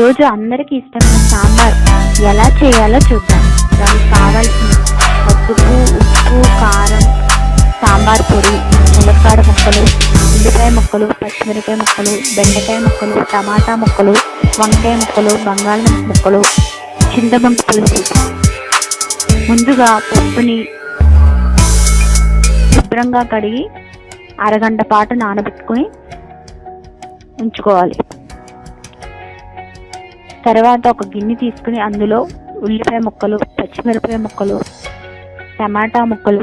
ఈరోజు అందరికీ ఇష్టమైన సాంబార్ ఎలా చేయాలో చూద్దాం. దానికి కావాల్సిన పసుపు, ఉప్పు, కారం, సాంబార్ పొడి, ములక్కాడ ముక్కలు, ఉల్లిపాయ ముక్కలు, పచ్చిమిరపకాయ ముక్కలు, బెండకాయ ముక్కలు, టమాటా ముక్కలు, వంకాయ ముక్కలు, బంగాళదుంప ముక్కలు, చింతపండు పులుసు. ముందుగా పప్పుని శుభ్రంగా కడిగి అరగంట పాటు నానబెట్టుకుని ఉంచుకోవాలి. తర్వాత ఒక గిన్నె తీసుకుని అందులో ఉల్లిపాయ ముక్కలు, పచ్చిమిరపకాయ ముక్కలు, టమాటా ముక్కలు,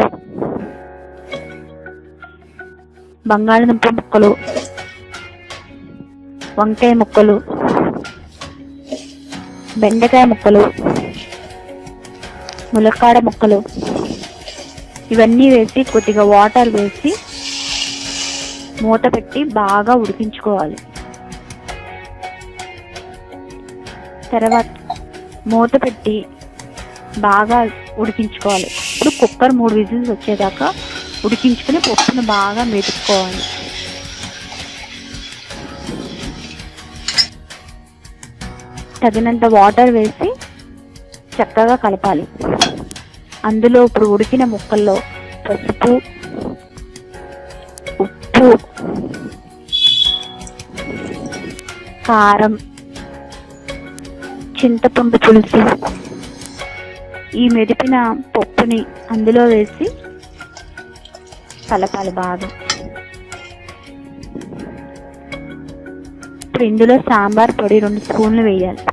బంగాళదుంప ముక్కలు, వంకాయ ముక్కలు, బెండకాయ ముక్కలు, ములక్కాడ ముక్కలు ఇవన్నీ వేసి కొద్దిగా వాటర్ వేసి మూత పెట్టి బాగా ఉడికించుకోవాలి. తర్వాత మూత పెట్టి బాగా ఉడికించుకోవాలి. ఇప్పుడు కుక్కర్ 3 విజిల్స్ వచ్చేదాకా ఉడికించుకుని పప్పును బాగా మెదుపుకోవాలి. తగినంత వాటర్ వేసి చక్కగా కలపాలి. అందులో ఇప్పుడు ఉడికిన ముక్కల్లో పసుపు, ఉప్పు, కారం, చింతపండు పులుసు, ఈ మెదిపిన పప్పుని అందులో వేసి కలపాలి బాగా. ఇప్పుడు ఇందులో సాంబార్ పొడి 2 స్పూన్లు వేయాలి.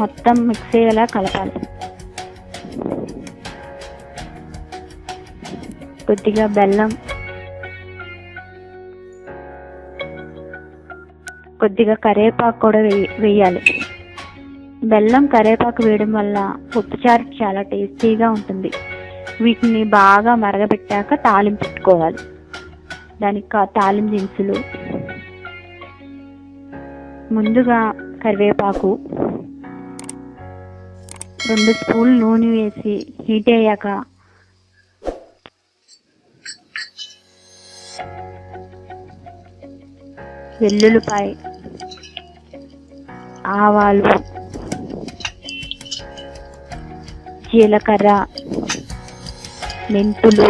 మొత్తం మిక్స్ అయ్యేలా కలపాలి. కొద్దిగా బెల్లం, కొద్దిగా కరివేపాకు కూడా వేయాలి. బెల్లం, కరివేపాకు వేయడం వల్ల పప్పుచారు చాలా టేస్టీగా ఉంటుంది. వీటిని బాగా మరగబెట్టాక తాలింపు పెట్టుకోవాలి. దానికి తాలింపు దినుసులు ముందుగా కరివేపాకు, 2 స్పూన్లు నూనె వేసి హీట్ అయ్యాక వెల్లుల్లిపాయ, ఆవాలు, జీలకర్ర, మెంతులు,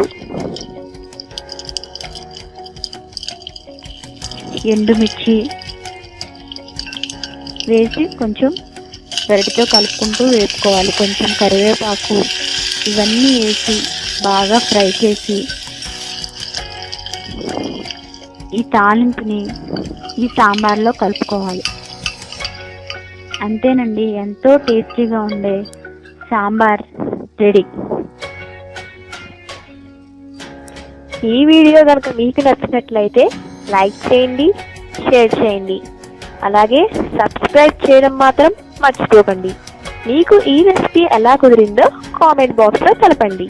ఎండుమిర్చి వేసి కొంచెం గరిటెతో కలుపుకుంటూ వేసుకోవాలి. కొంచెం కరివేపాకు ఇవన్నీ వేసి బాగా ఫ్రై చేసి ఈ తాలింపుని ఈ సాంబార్లో కలుపుకోవాలి. అంతేనండి, ఎంతో టేస్టీగా ఉండే సాంబార్ రెడీ. ఈ వీడియో కనుక మీకు నచ్చినట్లయితే లైక్ చేయండి, షేర్ చేయండి, అలాగే సబ్స్క్రైబ్ చేయడం మాత్రం మర్చిపోకండి. మీకు ఈ రెసిపీ ఎలా కుదిరిందో కామెంట్ బాక్స్లో తెలపండి.